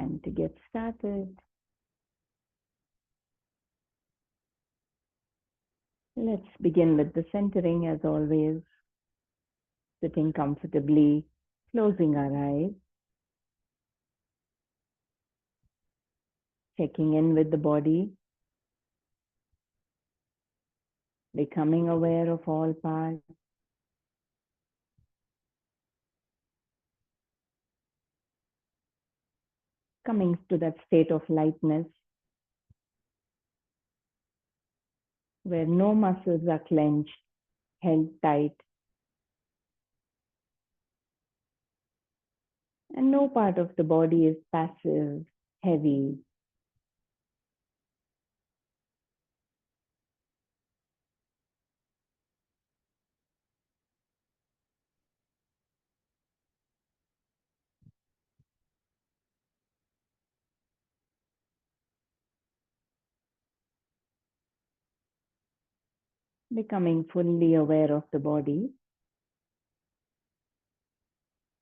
Time to get started. Let's begin with the centering as always, sitting comfortably, closing our eyes, checking in with the body, becoming aware of all parts, coming to that state of lightness where no muscles are clenched, held tight, and no part of the body is passive, heavy. Becoming fully aware of the body.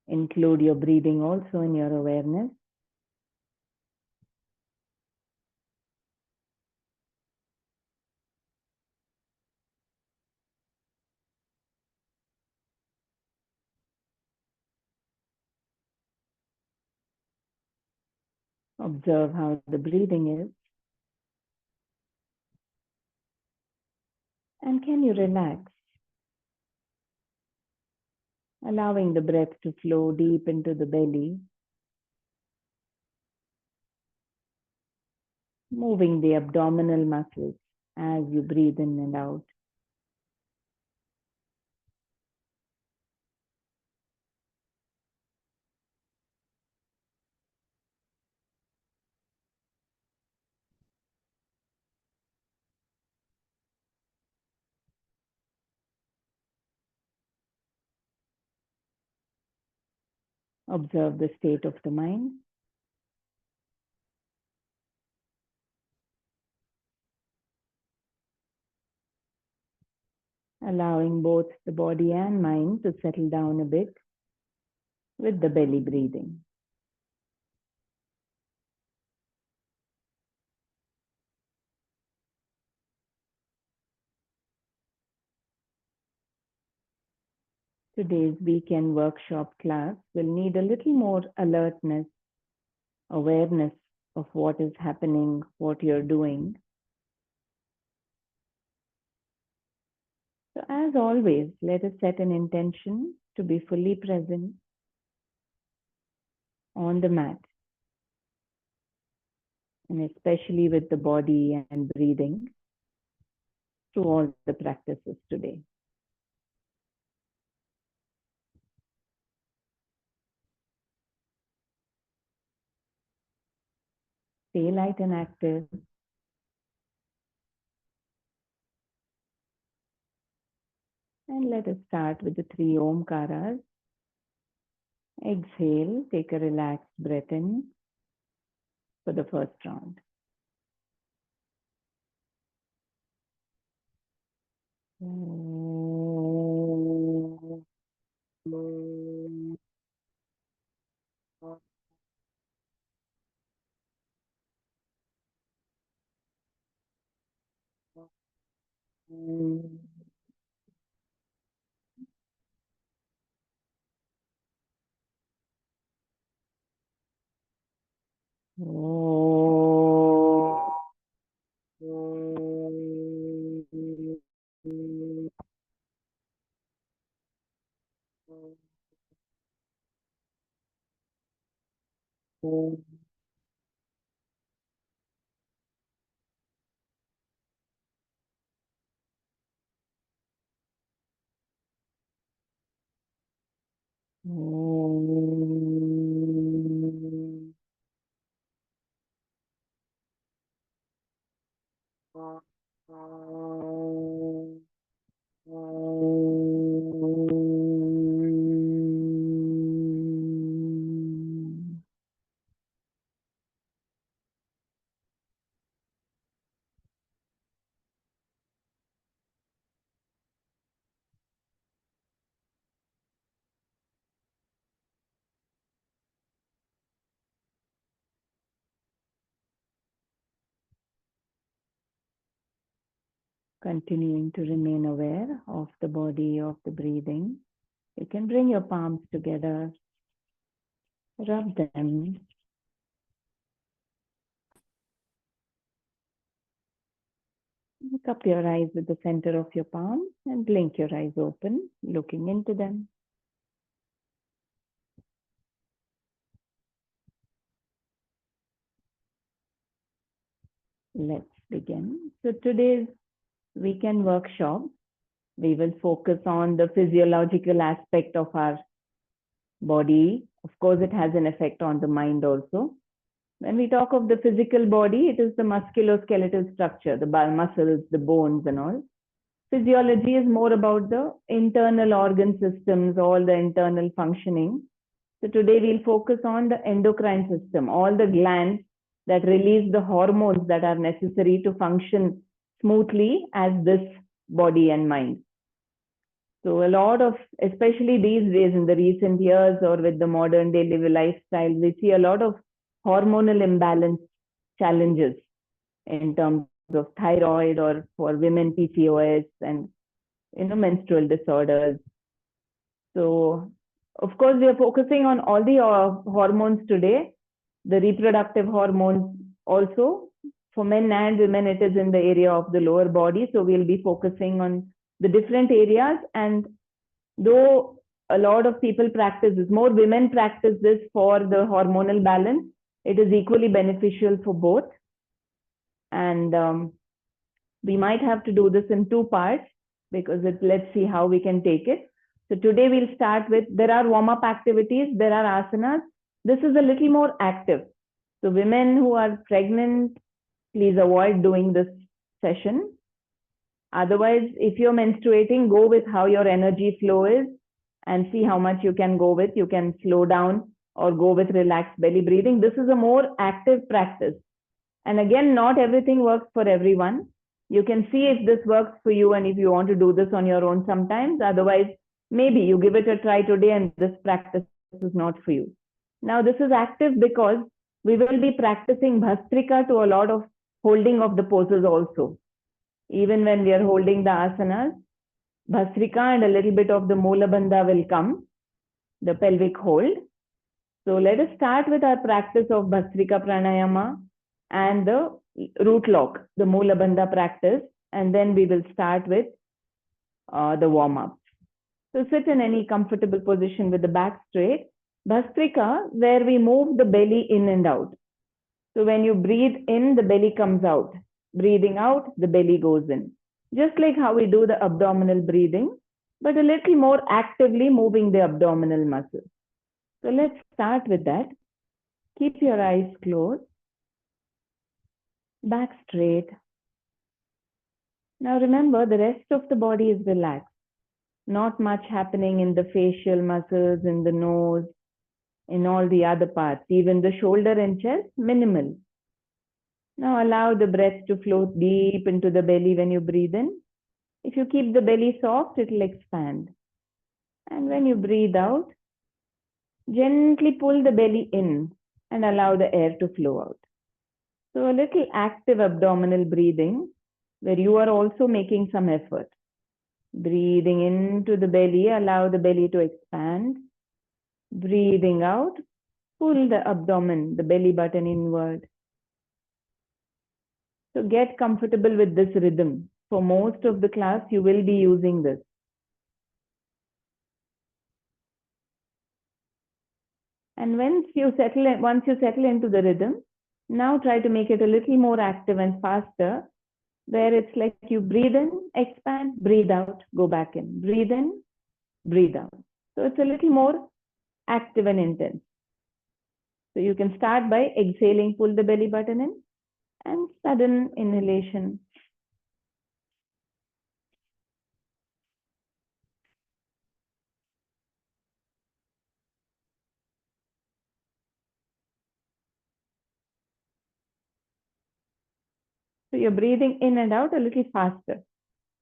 Include your breathing also in your awareness. Observe how the breathing is. And can you relax? Allowing the breath to flow deep into the belly, moving the abdominal muscles as you breathe in and out. Observe the state of the mind. Allowing both the body and mind to settle down a bit with the belly breathing. Today's weekend workshop class will need a little more alertness, awareness of what is happening, what you're doing. So as always, let us set an intention to be fully present on the mat, and especially with the body and breathing through all the practices today. Stay light and active. And let us start with the 3 Omkaras. Exhale, take a relaxed breath in for the first round. Continuing to remain aware of the body, of the breathing. You can bring your palms together, rub them. Look up your eyes with the center of your palm and blink your eyes open, looking into them. Let's begin. So today's weekend workshop, we will focus on the physiological aspect of our body. Of course, it has an effect on the mind also. When we talk of the physical body, it is the musculoskeletal structure, the muscles, the bones and all. Physiology is more about the internal organ systems, all the internal functioning. So today we'll focus on the endocrine system, all the glands that release the hormones that are necessary to function smoothly as this body and mind. So a lot of, especially these days in the recent years or with the modern day lifestyle, we see a lot of hormonal imbalance challenges in terms of thyroid or for women PCOS and menstrual disorders. So of course we are focusing on all the hormones today, the reproductive hormones also. For men and women, it is in the area of the lower body. So we'll be focusing on the different areas. And though a lot of people practice this, more women practice this for the hormonal balance, it is equally beneficial for both. And we might have to do this in two parts because let's see how we can take it. So today we'll start with, there are warm-up activities, there are asanas. This is a little more active. So women who are pregnant, please avoid doing this session. Otherwise, if you're menstruating, go with how your energy flow is and see how much you can go with. You can slow down or go with relaxed belly breathing. This is a more active practice. And again, not everything works for everyone. You can see if this works for you and if you want to do this on your own sometimes. Otherwise, maybe you give it a try today and this practice is not for you. Now, this is active because we will be practicing Bhastrika to a lot of holding of the poses also. Even when we are holding the asanas, Bhastrika and a little bit of the Mula Bandha will come, the pelvic hold. So let us start with our practice of Bhastrika Pranayama and the root lock, the Mula Bandha practice, and then we will start with the warm-up. So sit in any comfortable position with the back straight. Bhastrika, where we move the belly in and out. So when you breathe in, the belly comes out. Breathing out, the belly goes in. Just like how we do the abdominal breathing, but a little more actively moving the abdominal muscles. So let's start with that. Keep your eyes closed. Back straight. Now remember, the rest of the body is relaxed. Not much happening in the facial muscles, in the nose, in all the other parts. Even the shoulder and chest, minimal. Now allow the breath to flow deep into the belly when you breathe in. If you keep the belly soft, it will expand. And when you breathe out, gently pull the belly in and allow the air to flow out. So a little active abdominal breathing where you are also making some effort. Breathing into the belly, allow the belly to expand. Breathing out, pull the abdomen, the belly button inward. So get comfortable with this rhythm. For most of the class, you will be using this. And once you settle into the rhythm, now try to make it a little more active and faster, where it's like you breathe in, expand, breathe out, go back in, breathe in, breathe out. So it's a little more active and intense. So you can start by exhaling, pull the belly button in, and sudden inhalation. So you're breathing in and out a little faster.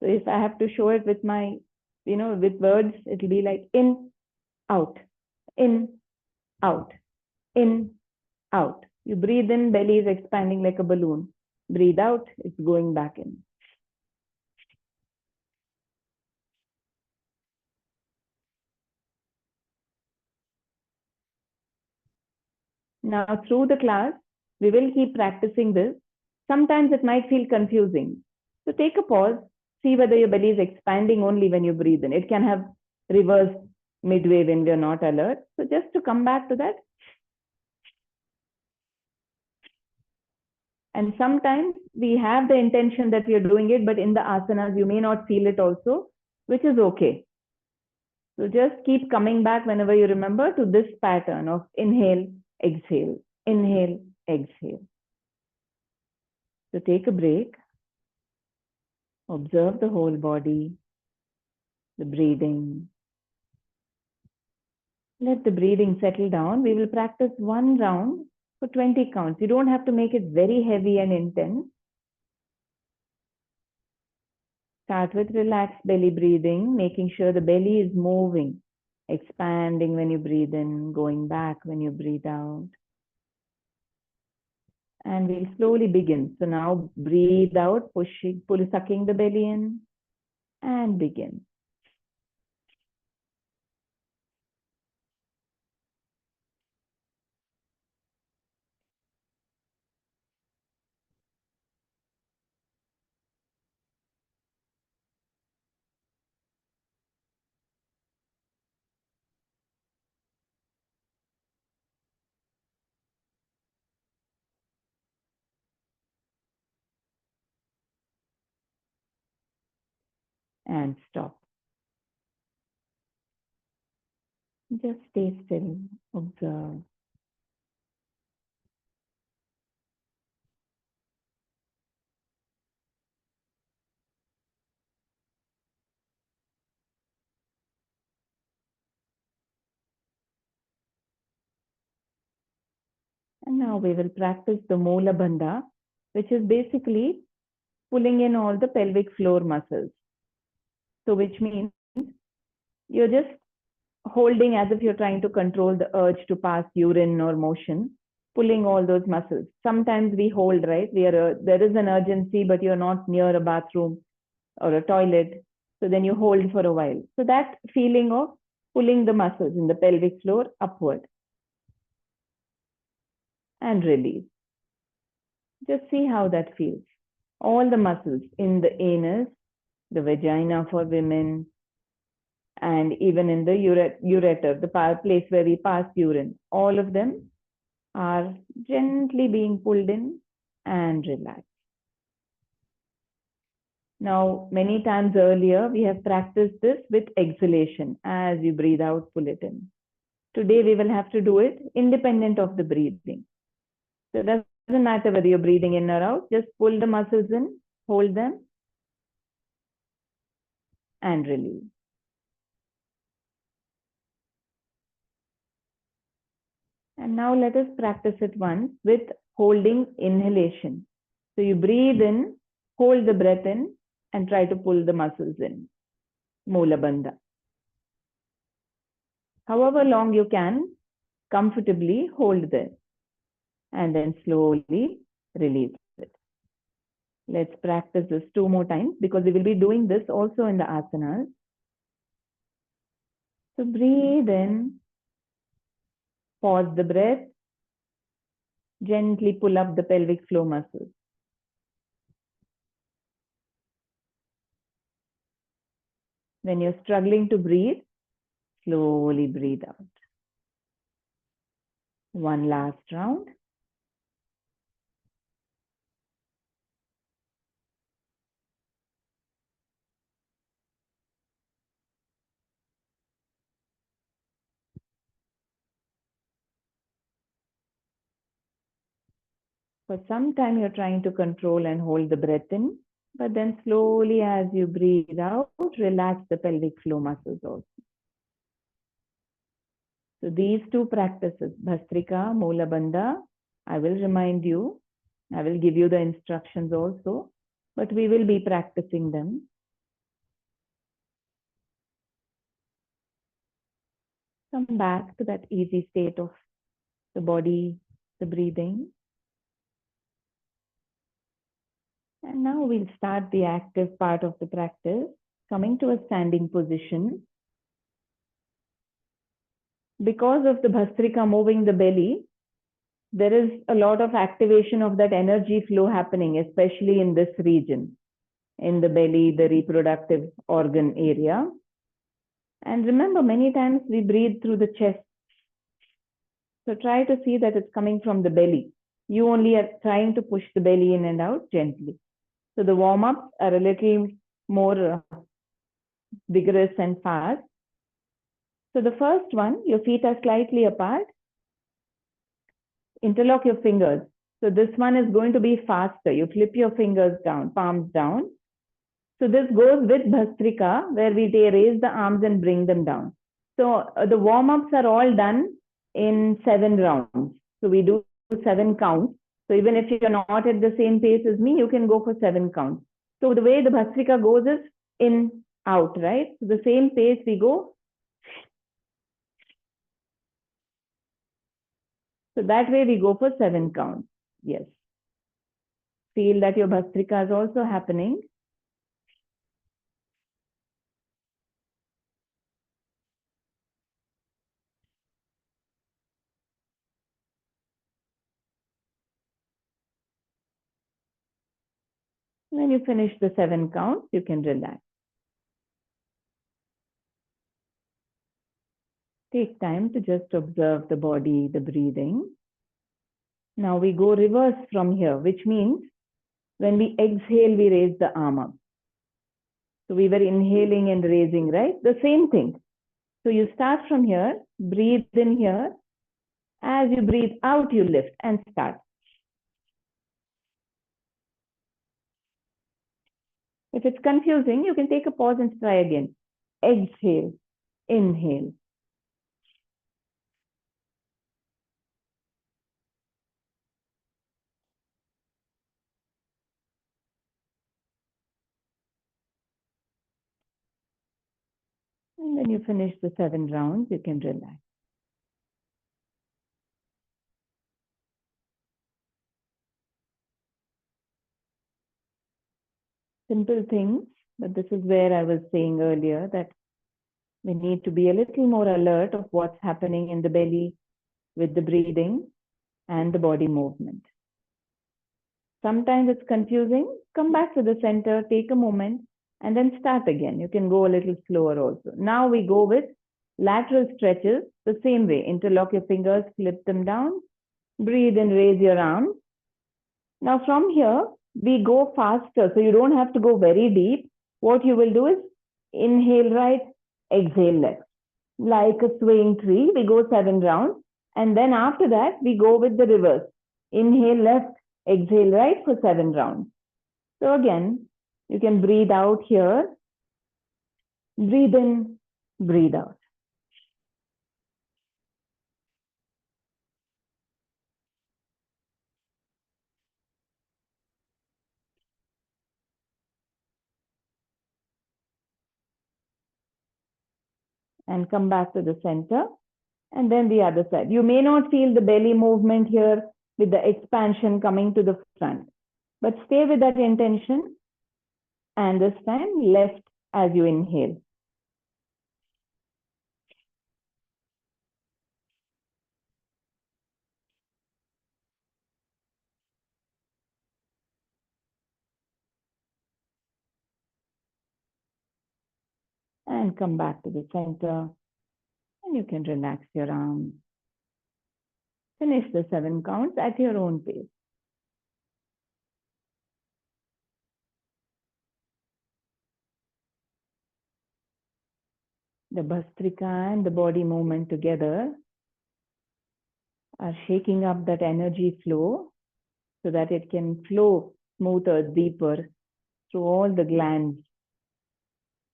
So if I have to show it with my, with words, it'll be like in, out, out, in, out. You breathe in, belly is expanding like a balloon. Breathe out, it's going back in. Now, through the class, we will keep practicing this. Sometimes it might feel confusing. So take a pause, see whether your belly is expanding only when you breathe in. It can have reverse midway when we are not alert. So just to come back to that. And sometimes we have the intention that we are doing it, but in the asanas, you may not feel it also, which is okay. So just keep coming back whenever you remember to this pattern of inhale, exhale, inhale, exhale. So take a break. Observe the whole body, the breathing. Let the breathing settle down. We will practice one round for 20 counts. You don't have to make it very heavy and intense. Start with relaxed belly breathing, making sure the belly is moving, expanding when you breathe in, going back when you breathe out. And we'll slowly begin. So now breathe out, sucking the belly in, and begin. And stop. Just stay still, observe. And now we will practice the Mula Bandha, which is basically pulling in all the pelvic floor muscles. So which means you're just holding as if you're trying to control the urge to pass urine or motion, pulling all those muscles. Sometimes we hold, right? There is an urgency, but you're not near a bathroom or a toilet. So then you hold for a while. So that feeling of pulling the muscles in the pelvic floor upward and release. Just see how that feels. All the muscles in the anus, the vagina for women, and even in the ureter, the place where we pass urine, all of them are gently being pulled in and relaxed. Now, many times earlier, we have practiced this with exhalation. As you breathe out, pull it in. Today, we will have to do it independent of the breathing. So it doesn't matter whether you're breathing in or out, just pull the muscles in, hold them, and release. And now let us practice it once with holding inhalation. So you breathe in, hold the breath in, and try to pull the muscles in. Mula Bandha. However long you can comfortably hold there. And then slowly release it. Let's practice this 2 more times because we will be doing this also in the asanas. So breathe in, pause the breath, gently pull up the pelvic floor muscles. When you're struggling to breathe, slowly breathe out. One last round. For some time, you're trying to control and hold the breath in, but then slowly as you breathe out, relax the pelvic floor muscles also. So these 2 practices, Bhastrika, Mula Bandha, I will remind you, I will give you the instructions also, but we will be practicing them. Come back to that easy state of the body, the breathing. And now we'll start the active part of the practice, coming to a standing position. Because of the Bhastrika moving the belly, there is a lot of activation of that energy flow happening, especially in this region, in the belly, the reproductive organ area. And remember, many times we breathe through the chest. So try to see that it's coming from the belly. You only are trying to push the belly in and out gently. So the warm-ups are a little more vigorous and fast. So the first one, your feet are slightly apart. Interlock your fingers. So this one is going to be faster. You flip your fingers down, palms down. So this goes with Bhastrika, where we raise the arms and bring them down. So the warm-ups are all done in 7 rounds. So we do 7 counts. So even if you're not at the same pace as me, you can go for 7 counts. So the way the Bhastrika goes is in, out, right? So the same pace we go. So that way we go for 7 counts. Yes. Feel that your Bhastrika is also happening. When you finish the 7 counts, you can relax. Take time to just observe the body, the breathing. Now we go reverse from here, which means when we exhale, we raise the arm up. So we were inhaling and raising, right? The same thing. So you start from here, breathe in here. As you breathe out, you lift and start. If it's confusing, you can take a pause and try again. Exhale, inhale. And when you finish the 7 rounds, you can relax. Simple things, but this is where I was saying earlier that we need to be a little more alert of what's happening in the belly with the breathing and the body movement. Sometimes it's confusing. Come back to the center, take a moment, and then start again. You can go a little slower also. Now we go with lateral stretches the same way. Interlock your fingers, flip them down, breathe and raise your arms. Now from here, we go faster. So you don't have to go very deep. What you will do is inhale right, exhale left. Like a swaying tree, we go 7 rounds. And then after that, we go with the reverse. Inhale left, exhale right for 7 rounds. So again, you can breathe out here. Breathe in, breathe out. And come back to the center. And then the other side. You may not feel the belly movement here with the expansion coming to the front. But stay with that intention. And this time, left as you inhale. And come back to the center. And you can relax your arms. Finish the 7 counts at your own pace. The Bhastrika and the body movement together are shaking up that energy flow so that it can flow smoother, deeper through all the glands,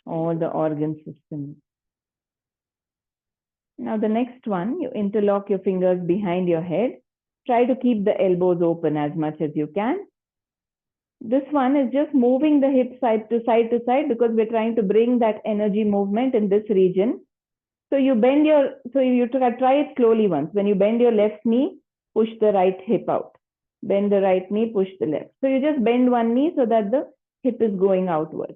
all the organ systems. Now the next one, you interlock your fingers behind your head. Try to keep the elbows open as much as you can. This one is just moving the hips side to side because we're trying to bring that energy movement in this region. So you bend your, so you try it slowly once. When you bend your left knee, push the right hip out. Bend the right knee, push the left. So you just bend one knee so that the hip is going outward.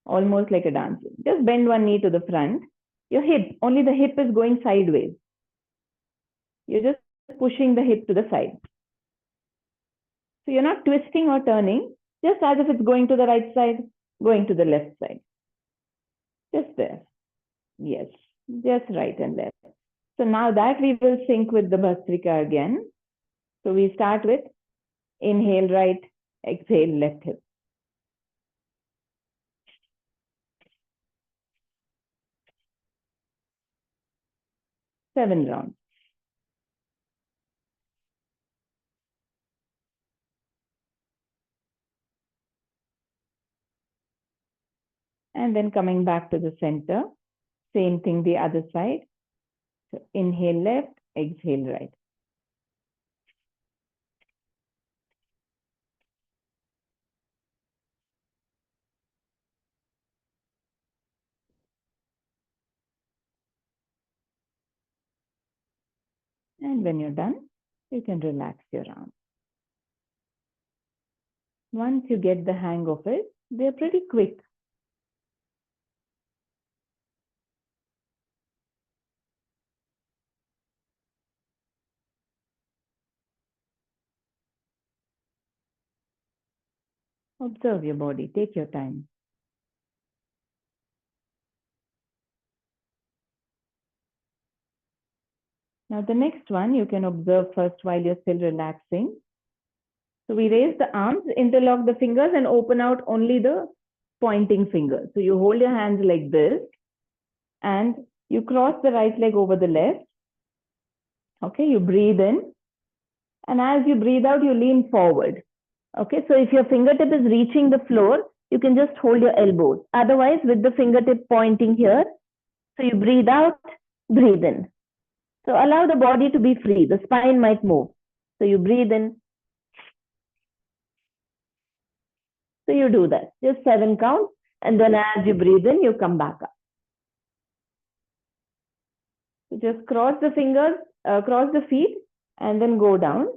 Almost like a dancing. Just bend one knee to the front. Your hip, only the hip is going sideways. You're just pushing the hip to the side. So you're not twisting or turning, just as if it's going to the right side, going to the left side. Just there. Yes, just right and left. So now that we will sync with the Bhastrika again. So we start with inhale right, exhale left hip. 7 rounds. And then coming back to the center, same thing the other side. So inhale left, exhale right. And when you're done, you can relax your arms. Once you get the hang of it, they're pretty quick. Observe your body, take your time. Now the next one you can observe first while you're still relaxing. So we raise the arms, interlock the fingers and open out only the pointing finger. So you hold your hands like this and you cross the right leg over the left. Okay, you breathe in. And as you breathe out, you lean forward. Okay, so if your fingertip is reaching the floor, you can just hold your elbows. Otherwise, with the fingertip pointing here, so you breathe out, breathe in. So allow the body to be free. The spine might move. So you breathe in. So you do that. Just 7 counts. And then as you breathe in, you come back up. So just cross the fingers, cross the feet, and then go down.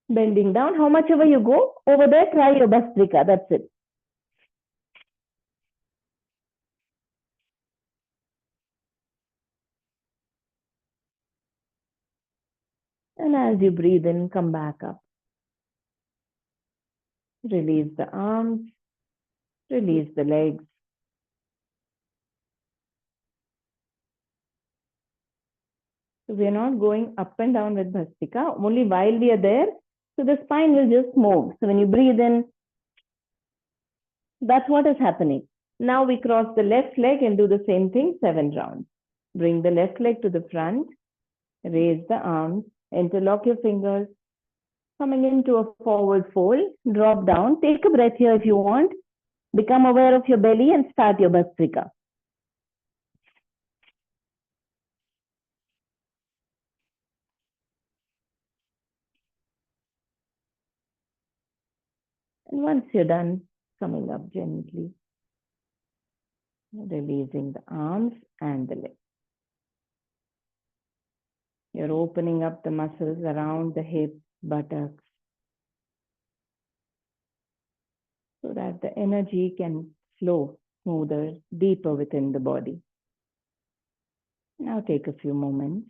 Bending down. How much ever you go, over there, try your Bhastrika. That's it. And as you breathe in, come back up. Release the arms. Release the legs. So we are not going up and down with Bhastrika. Only while we are there, so the spine will just move. So when you breathe in, that's what is happening. Now we cross the left leg and do the same thing, 7 rounds. Bring the left leg to the front. Raise the arms. Interlock your fingers. Coming into a forward fold. Drop down. Take a breath here if you want. Become aware of your belly and start your Bhastrika. And once you're done, coming up gently. Releasing the arms and the legs. You're opening up the muscles around the hips, buttocks, so that the energy can flow smoother, deeper within the body. Now take a few moments.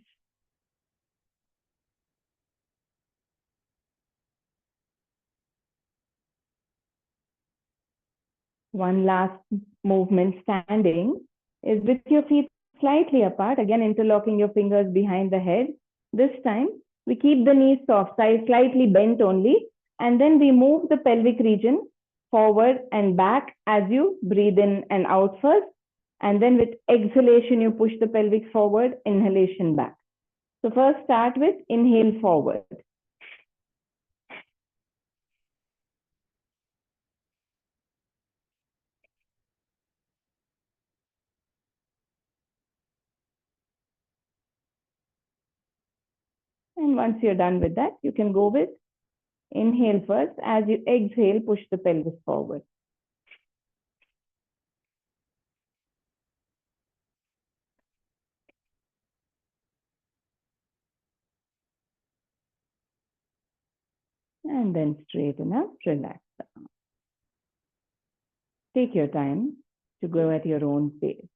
One last movement standing is with your feet slightly apart, again interlocking your fingers behind the head. This time we keep the knees soft, slightly bent only, and then we move the pelvic region forward and back as you breathe in and out first. And then with exhalation, you push the pelvic forward, inhalation back. So first start with inhale forward. And once you're done with that, you can go with inhale first. As you exhale, push the pelvis forward. And then straighten up, relax the arm. Take your time to go at your own pace.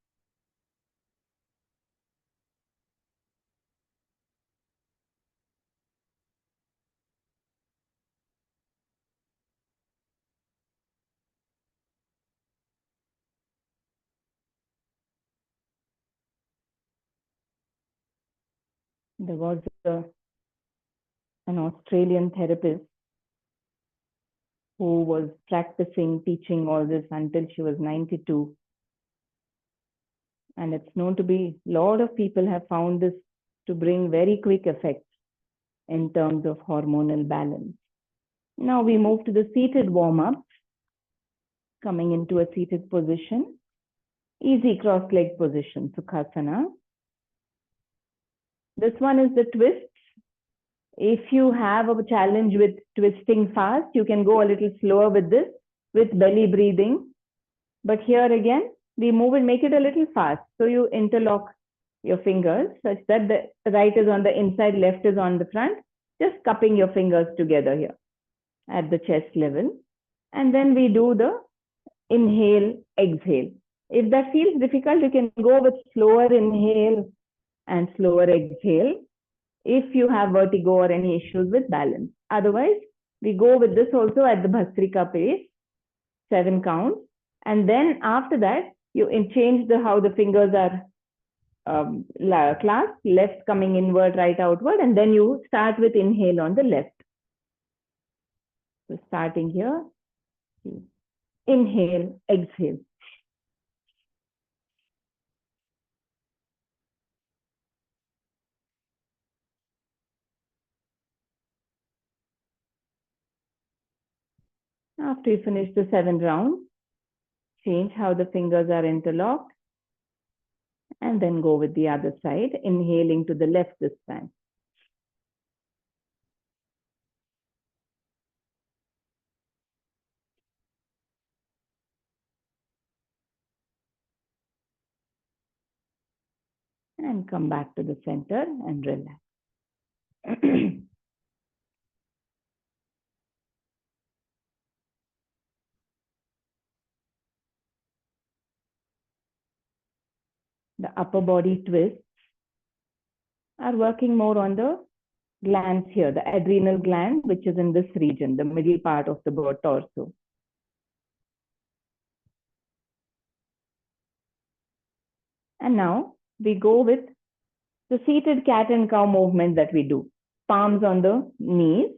There was an Australian therapist who was practicing teaching all this until she was 92. And it's known to be, a lot of people have found this to bring very quick effects in terms of hormonal balance. Now we move to the seated warm-up, coming into a seated position. Easy cross-leg position, Sukhasana. This one is the twist. If you have a challenge with twisting fast, you can go a little slower with this, with belly breathing. But here again, we move and make it a little fast. So you interlock your fingers such that the right is on the inside, left is on the front, just cupping your fingers together here at the chest level. And then we do the inhale, exhale. If that feels difficult, you can go with slower inhale and slower exhale if you have vertigo or any issues with balance. Otherwise, we go with this also at the Bhastrika pace, 7 counts. And then after that, you change how the fingers are clasped, left coming inward, right outward, and then you start with inhale on the left. So starting here, inhale, exhale. After you finish the 7 rounds, change how the fingers are interlocked, and then go with the other side, inhaling to the left this time. And come back to the center and relax. The upper body twists are working more on the glands here, the adrenal gland, which is in this region, the middle part of the torso. And now we go with the seated cat and cow movement that we do. Palms on the knees.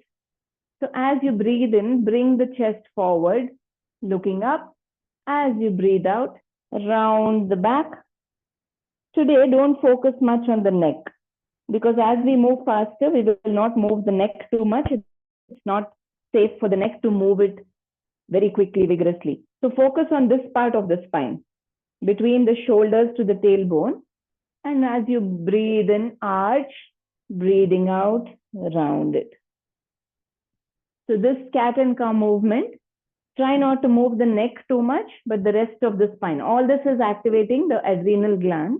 So as you breathe in, bring the chest forward, looking up. As you breathe out, round the back. Today, don't focus much on the neck, because as we move faster, we will not move the neck too much. It's not safe for the neck to move it very quickly, vigorously. So focus on this part of the spine, between the shoulders to the tailbone. And as you breathe in, arch, breathing out, round it. So this cat and cow movement, try not to move the neck too much, but the rest of the spine. All this is activating the adrenal gland.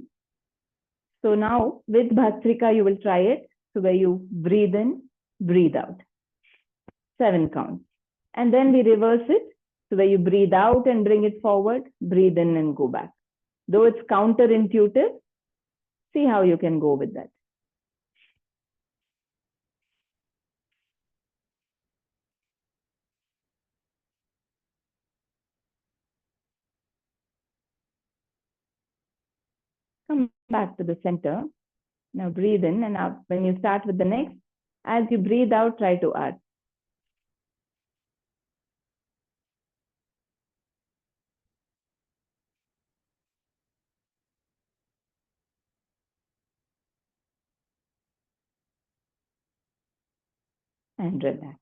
So now with Bhastrika, you will try it. So where you breathe in, breathe out. 7 counts. And then we reverse it. So where you breathe out and bring it forward, breathe in and go back. Though it's counterintuitive, see how you can go with that. Come back to the center. Now breathe in and out. When you start with the next, as you breathe out, try to arch. And relax.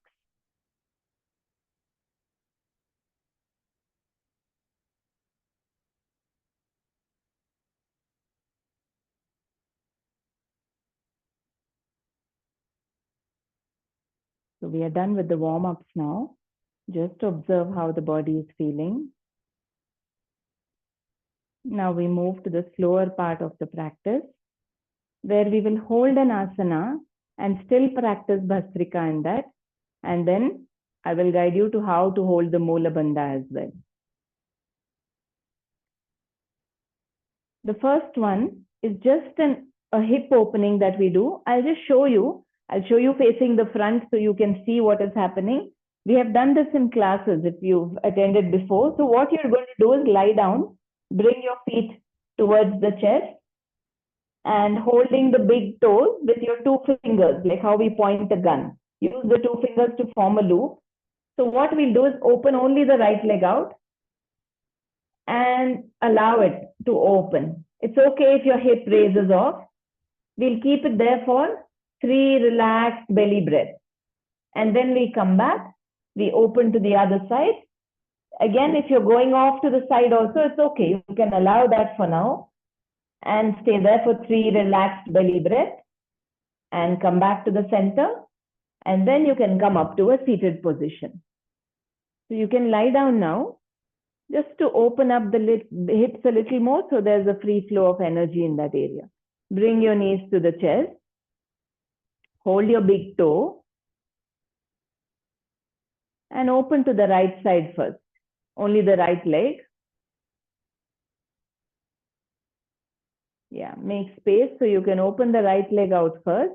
So we are done with the warm-ups now. Just observe how the body is feeling. Now we move to the slower part of the practice, where we will hold an asana and still practice Bhastrika in that. And then I will guide you to how to hold the Mula Bandha as well. The first one is just a hip opening that we do. I'll just show you. I'll show you facing the front so you can see what is happening. We have done this in classes if you've attended before. So what you're going to do is lie down, bring your feet towards the chest, and holding the big toes with your two fingers, like how we point a gun. Use the two fingers to form a loop. So what we'll do is open only the right leg out and allow it to open. It's okay if your hip raises off. We'll keep it there for 3 relaxed belly breaths. And then we come back, we open to the other side. Again, if you're going off to the side also, it's okay. You can allow that for now and stay there for 3 relaxed belly breaths and come back to the center. And then you can come up to a seated position. So you can lie down now just to open up the hips a little more so there's a free flow of energy in that area. Bring your knees to the chest. Hold your big toe and open to the right side first. Only the right leg. Yeah, make space so you can open the right leg out first.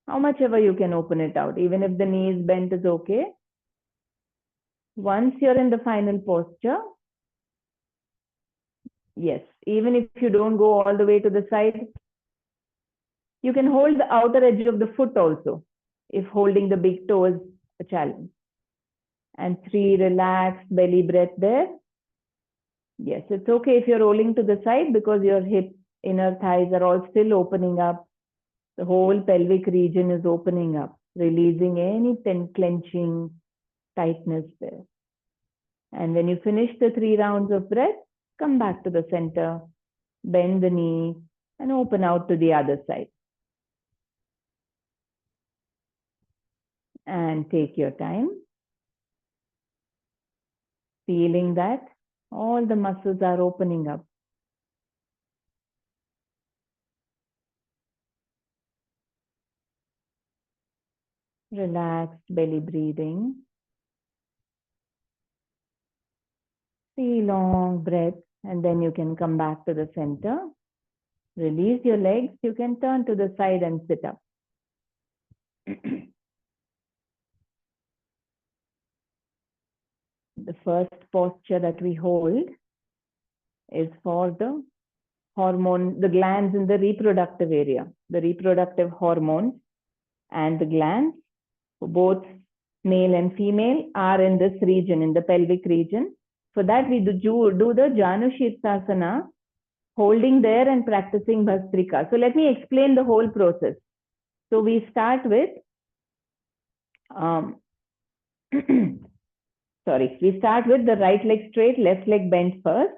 How much ever you can open it out, even if the knee is bent is okay. Once you're in the final posture, yes, even if you don't go all the way to the side, you can hold the outer edge of the foot also, if holding the big toe is a challenge. And 3 relaxed belly breath there. Yes, it's okay if you're rolling to the side because your hip, inner thighs are all still opening up. The whole pelvic region is opening up, releasing any clenching, tightness there. And when you finish the 3 rounds of breath, come back to the center, bend the knee, and open out to the other side. And take your time, feeling that all the muscles are opening up. Relaxed belly breathing. 3 long breaths, and then you can come back to the center. Release your legs. You can turn to the side and sit up. The first posture that we hold is for the hormone, the glands in the reproductive area, the reproductive hormones and the glands, both male and female, are in this region, in the pelvic region. For that, we do the Janushirshasana, holding there and practicing Bhastrika. So let me explain the whole process. So we start with, we start with the right leg straight, left leg bent first.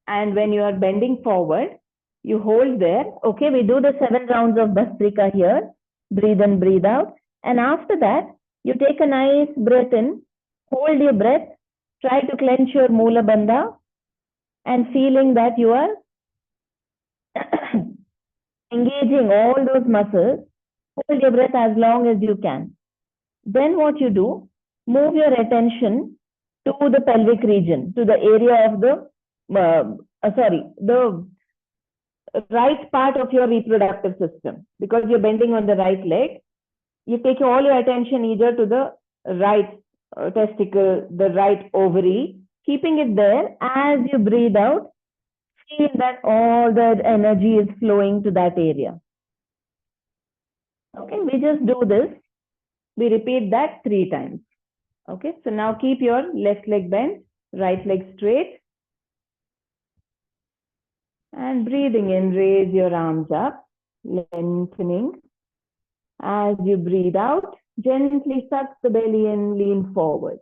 And when you are bending forward, you hold there. Okay, we do the 7 rounds of Bhastrika here. Breathe in, breathe out. And after that, you take a nice breath in, hold your breath, try to clench your Mula Bandha, and feeling that you are engaging all those muscles, hold your breath as long as you can. Then what you do, move your attention to the pelvic region, to the area of the, the right part of your reproductive system. Because you're bending on the right leg, you take all your attention either to the right testicle, the right ovary, keeping it there. As you breathe out, feel that all the energy is flowing to that area. Okay, we just do this. We repeat that 3 times. Okay, so now keep your left leg bent, right leg straight. And breathing in, raise your arms up, lengthening. As you breathe out, gently suck the belly in, lean forward.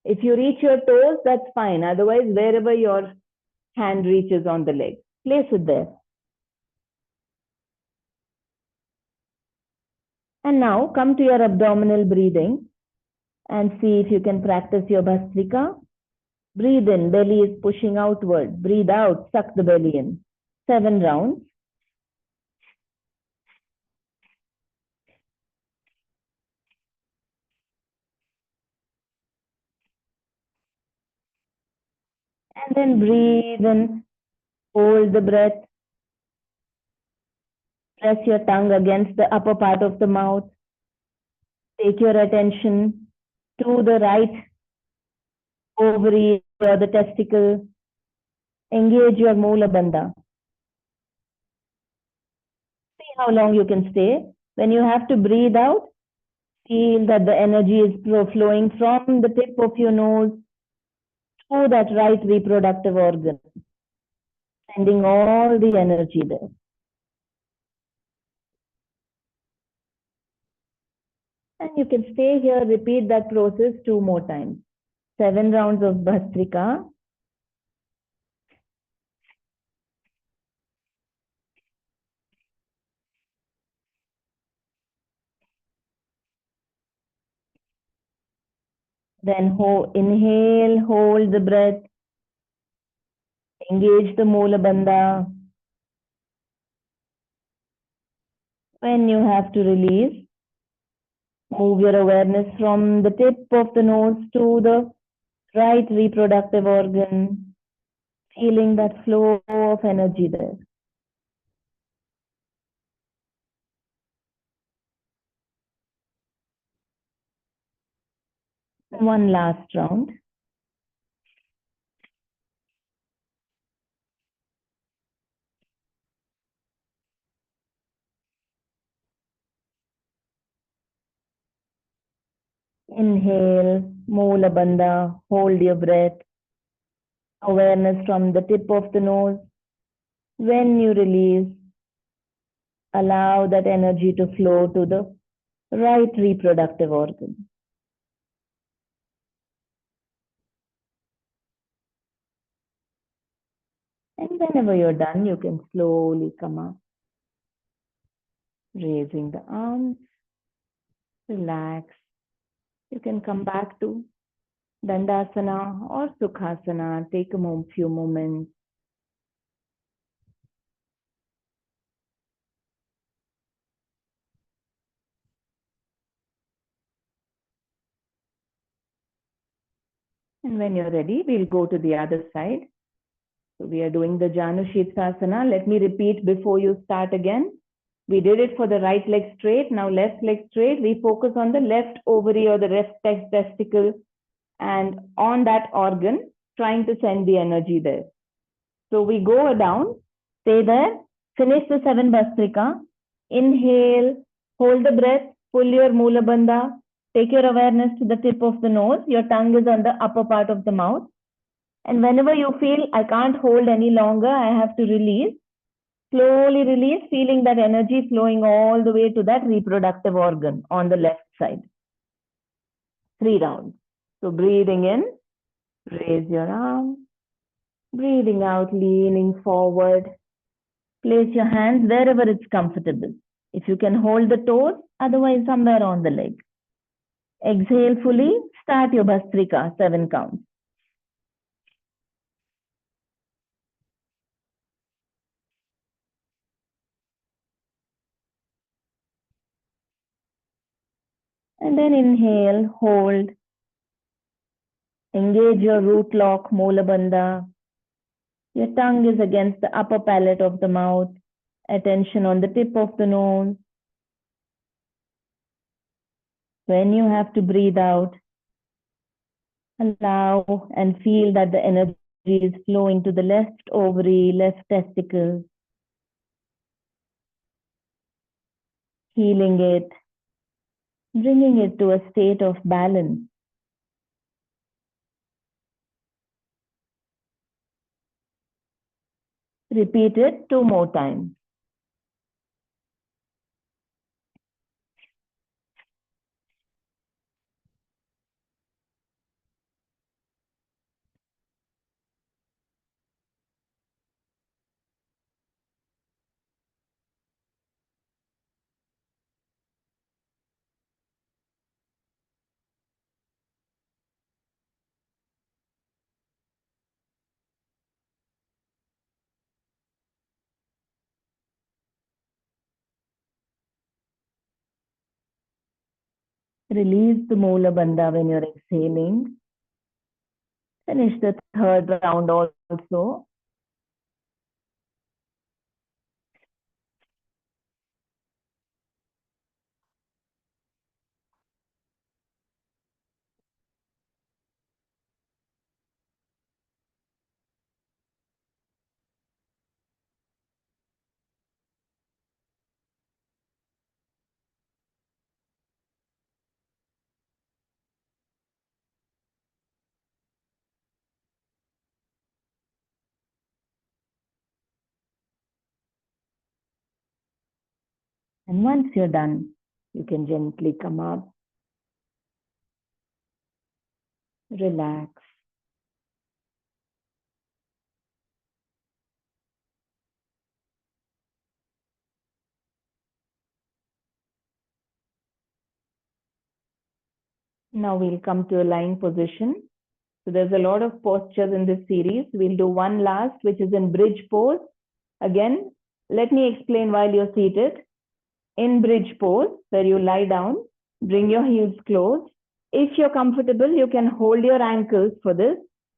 If you reach your toes, that's fine. Otherwise, wherever your hand reaches on the leg, place it there. And now come to your abdominal breathing and see if you can practice your Bhastrika. Breathe in, belly is pushing outward. Breathe out, suck the belly in. 7 rounds. And then breathe in, hold the breath. Press your tongue against the upper part of the mouth. Take your attention to the right ovary or the testicle. Engage your Moola Bandha. See how long you can stay. When you have to breathe out, feel that the energy is flowing from the tip of your nose to that right reproductive organ, sending all the energy there. And you can stay here, repeat that process 2 more times. 7 rounds of Bhastrika. Then inhale, hold the breath, engage the Moola Bandha. When you have to release, move your awareness from the tip of the nose to the right reproductive organ, feeling that flow of energy there. One last round. Inhale, Moola Bandha, hold your breath, awareness from the tip of the nose. When you release, allow that energy to flow to the right reproductive organ. And whenever you're done, you can slowly come up, raising the arms, relax. You can come back to Dandasana or Sukhasana. Take a few moments. And when you're ready, we'll go to the other side. So we are doing the Janushirshasana. Let me repeat before you start again. We did it for the right leg straight. Now left leg straight. We focus on the left ovary or the left testicle and on that organ, trying to send the energy there. So we go down, stay there, finish the 7 Bhastrika. Inhale, hold the breath, pull your Moola Bandha, take your awareness to the tip of the nose. Your tongue is on the upper part of the mouth. And whenever you feel, I can't hold any longer, I have to release, slowly release, feeling that energy flowing all the way to that reproductive organ on the left side. 3 rounds. So breathing in, raise your arm. Breathing out, leaning forward. Place your hands wherever it's comfortable. If you can hold the toes, otherwise somewhere on the leg. Exhale fully, start your Bhastrika, 7 counts. And then inhale, hold. Engage your root lock, Moola Bandha. Your tongue is against the upper palate of the mouth. Attention on the tip of the nose. When you have to breathe out, allow and feel that the energy is flowing to the left ovary, left testicle. Healing it, bringing it to a state of balance. Repeat it 2 more times. Release the Moola Bandha when you're exhaling. Finish the 3rd round also. And once you're done, you can gently come up, relax. Now we'll come to a lying position. So there's a lot of postures in this series. We'll do one last, which is in bridge pose. Again, let me explain while you're seated. In bridge pose, where you lie down, bring your heels close. If you're comfortable, you can hold your ankles for this.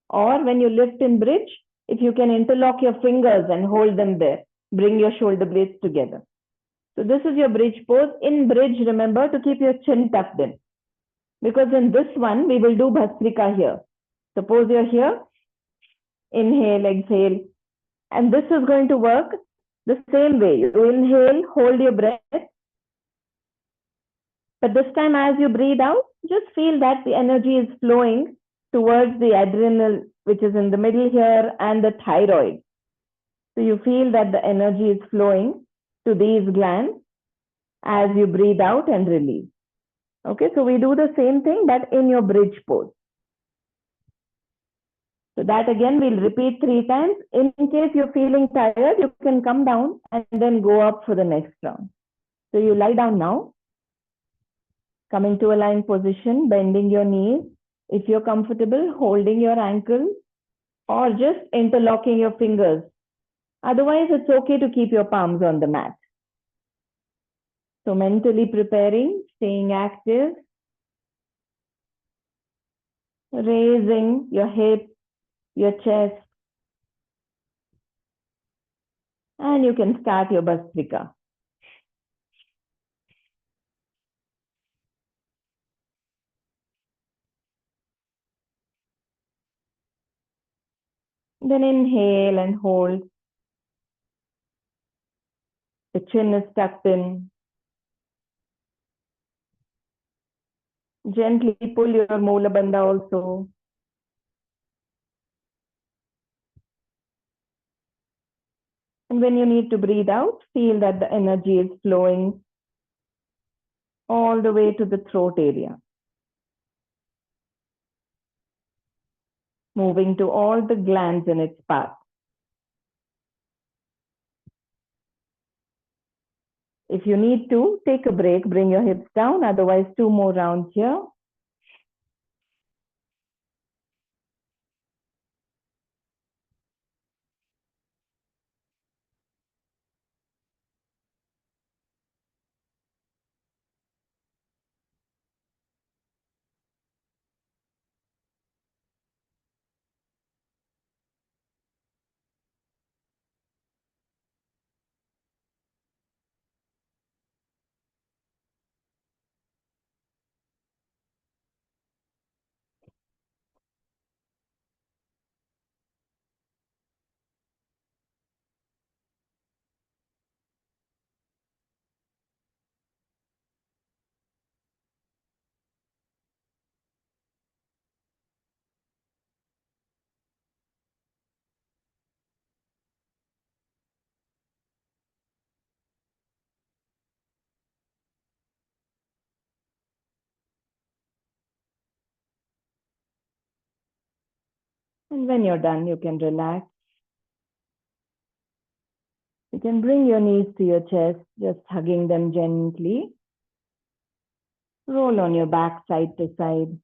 Or when you lift in bridge, if you can interlock your fingers and hold them there, bring your shoulder blades together. So this is your bridge pose. In bridge, remember to keep your chin tucked in. Because in this one, we will do Bhastrika here. Suppose you're here, inhale, exhale. And this is going to work the same way. You inhale, hold your breath. But this time, as you breathe out, just feel that the energy is flowing towards the adrenal, which is in the middle here, and the thyroid. So you feel that the energy is flowing to these glands as you breathe out and release. Okay, so we do the same thing, but in your bridge pose. So that again, we'll repeat 3 times. In case you're feeling tired, you can come down and then go up for the next round. So you lie down now, coming to a lying position, bending your knees. If you're comfortable, holding your ankle or just interlocking your fingers. Otherwise, it's okay to keep your palms on the mat. So mentally preparing, staying active, raising your hips, your chest, and you can start your Bhastrika. Then inhale and hold. The chin is tucked in. Gently pull your Moola Bandha also. And when you need to breathe out, feel that the energy is flowing all the way to the throat area. Moving to all the glands in its path. If you need to, take a break, bring your hips down, otherwise 2 more rounds here. And when you're done, you can relax. You can bring your knees to your chest, just hugging them gently. Roll on your back side to side.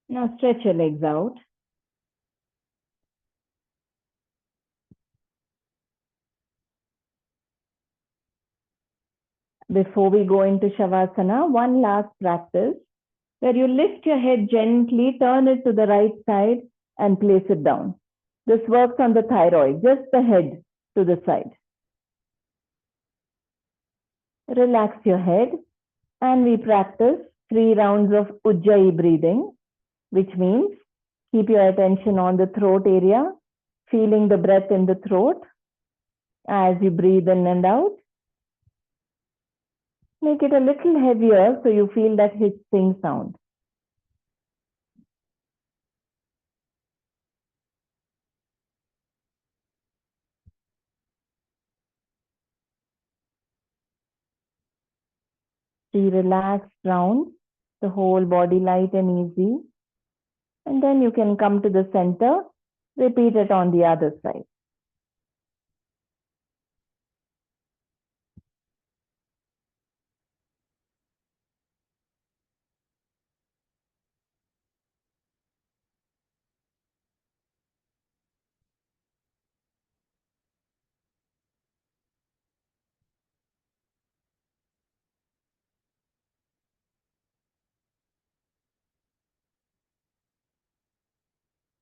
Now stretch your legs out. Before we go into Shavasana, one last practice where you lift your head gently, turn it to the right side and place it down. This works on the thyroid, just the head to the side. Relax your head and we practice 3 rounds of Ujjayi breathing, which means keep your attention on the throat area, feeling the breath in the throat as you breathe in and out. Make it a little heavier so you feel that hissing sound. 3 relaxed rounds, the whole body light and easy. And then you can come to the center, repeat it on the other side.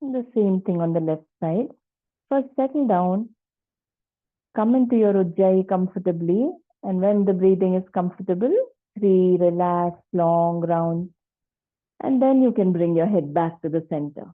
And the same thing on the left side. First, settle down, come into your Ujjayi comfortably, and when the breathing is comfortable, 3 relaxed, long rounds, and then you can bring your head back to the center.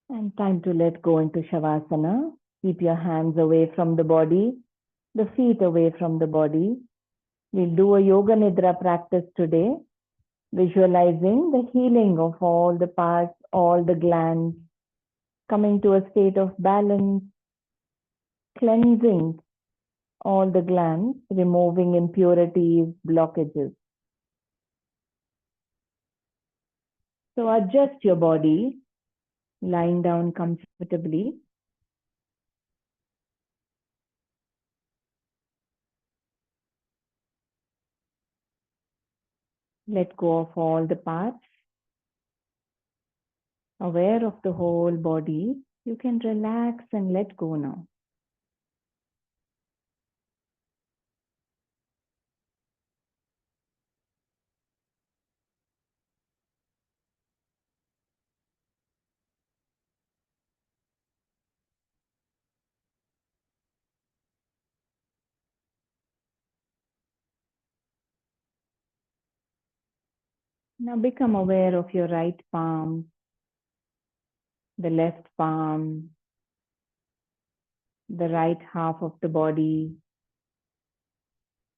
And time to let go into Shavasana. Keep your hands away from the body, the feet away from the body. We'll do a Yoga Nidra practice today, visualizing the healing of all the parts, all the glands, coming to a state of balance, cleansing all the glands, removing impurities, blockages. So adjust your body, lying down comfortably. Let go of all the parts. Aware of the whole body, you can relax and let go now. Now become aware of your right palm, the left palm, the right half of the body,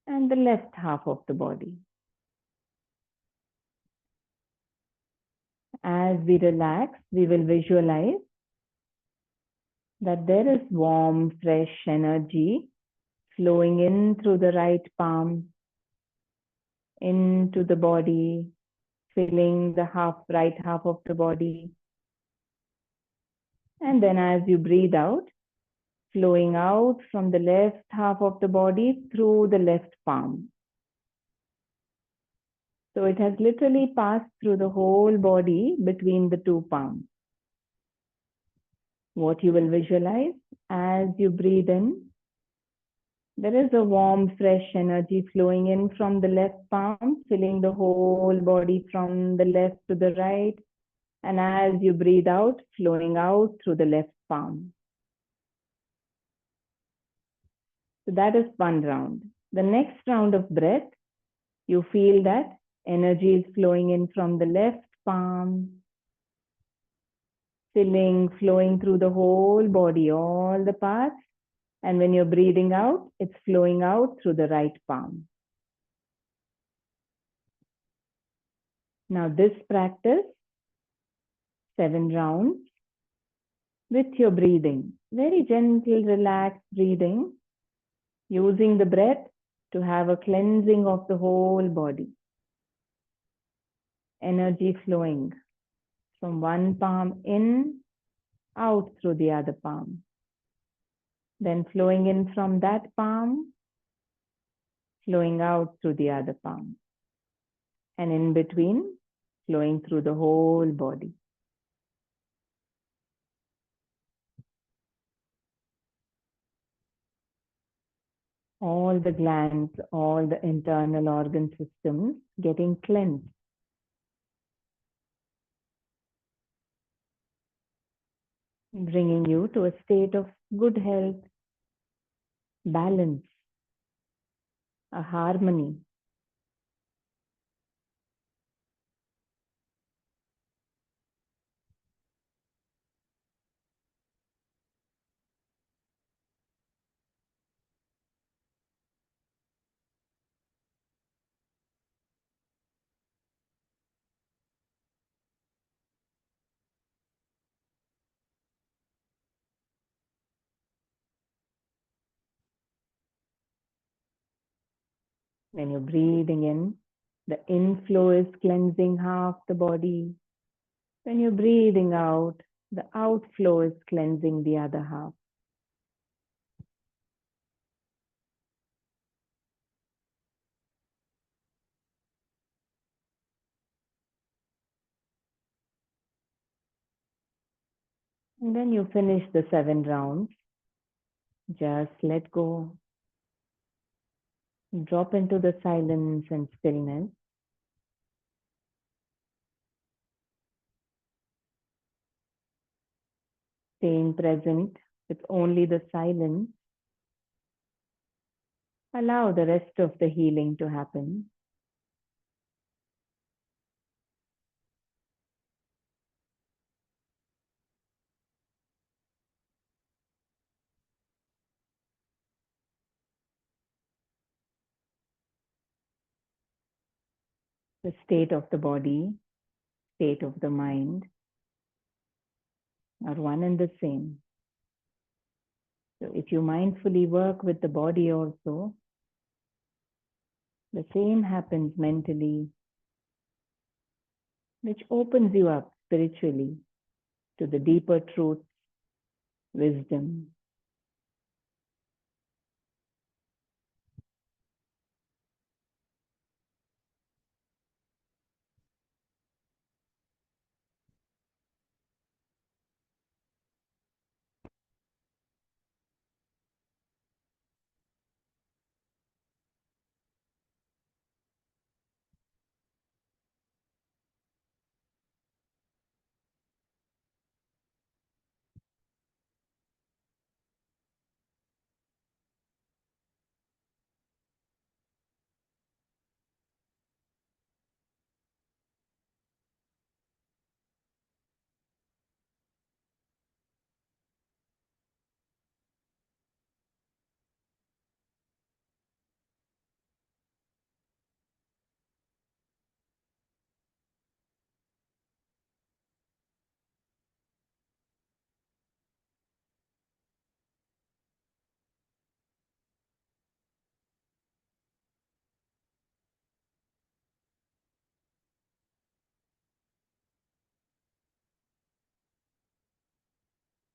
and the left half of the body. As we relax, we will visualize that there is warm, fresh energy flowing in through the right palm, into the body, filling the right half of the body. And then as you breathe out, flowing out from the left half of the body through the left palm. So it has literally passed through the whole body between the two palms. What you will visualize as you breathe in, there is a warm, fresh energy flowing in from the left palm, filling the whole body from the left to the right. And as you breathe out, flowing out through the left palm. So that is one round. The next round of breath, you feel that energy is flowing in from the left palm, filling, flowing through the whole body, all the parts. And when you're breathing out, it's flowing out through the right palm. Now this practice, 7 rounds, with your breathing. Very gentle, relaxed breathing, using the breath to have a cleansing of the whole body. Energy flowing from one palm in, out through the other palm. Then flowing in from that palm, flowing out through the other palm. And in between, flowing through the whole body. all the glands, all the internal organ systems getting cleansed. Bringing you to a state of good health, balance, a harmony. When you're breathing in, the inflow is cleansing half the body. When you're breathing out, the outflow is cleansing the other half. And then you finish the 7 rounds. Just let go. Drop into the silence and stillness. Staying present with only the silence. Allow the rest of the healing to happen. The state of the body, state of the mind are one and the same. So if you mindfully work with the body also, the same happens mentally, which opens you up spiritually to the deeper truth, wisdom.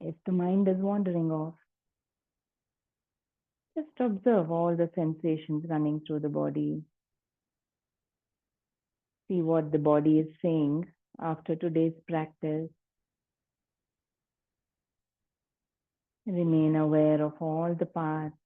If the mind is wandering off, just observe all the sensations running through the body. See what the body is saying after today's practice. Remain aware of all the parts.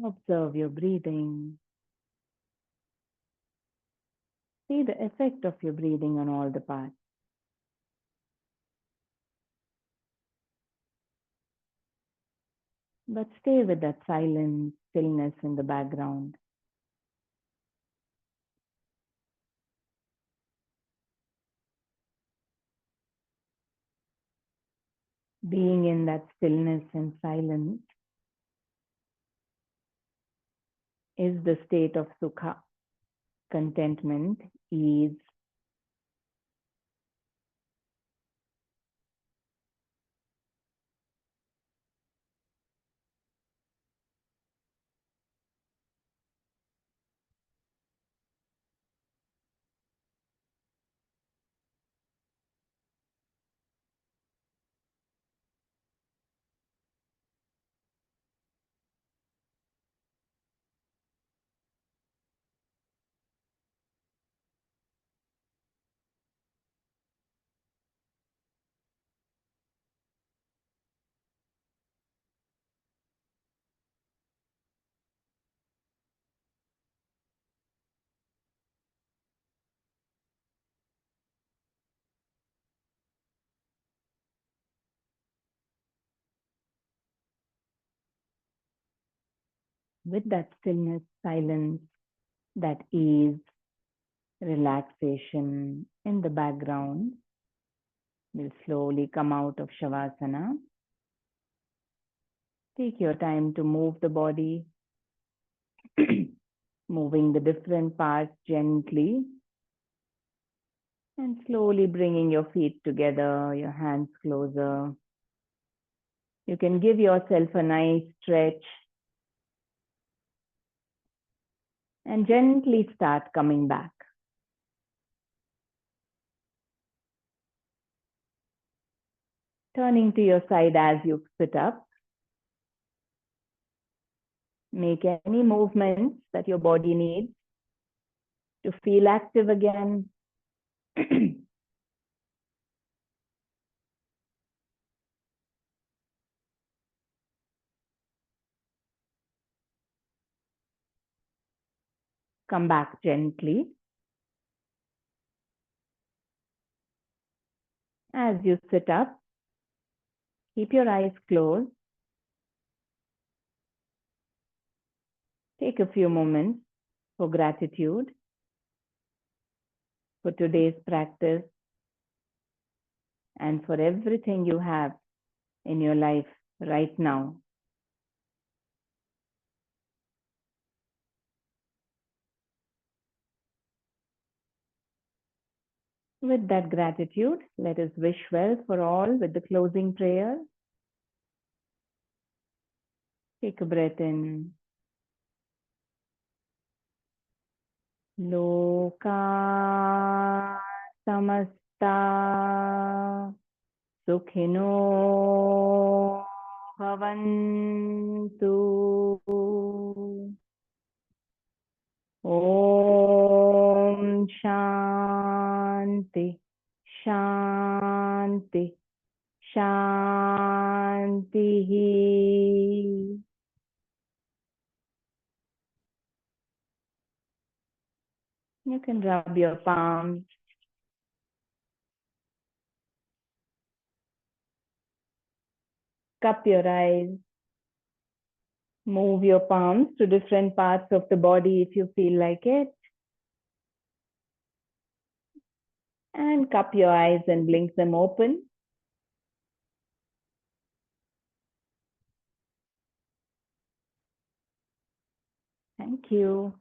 Observe your breathing. See the effect of your breathing on all the parts. But stay with that silence, stillness in the background. Being in that stillness and silence is the state of sukha, contentment, ease. with that stillness, silence, that ease, relaxation in the background, we'll slowly come out of Shavasana. Take your time to move the body, moving the different parts gently, and slowly bringing your feet together, your hands closer. You can give yourself a nice stretch and gently start coming back. Turning to your side as you sit up. Make any movements that your body needs to feel active again. Come back gently. As you sit up, keep your eyes closed. Take a few moments for gratitude for today's practice and for everything you have in your life right now. With that gratitude, let us wish well for all with the closing prayer. Take a breath in. Loka samasta sukhino bhavantu. Om Shanti, Shanti, Shanti. You can rub your palms, cup your eyes, move your palms to different parts of the body if you feel like it. And cup your eyes and blink them open. Thank you.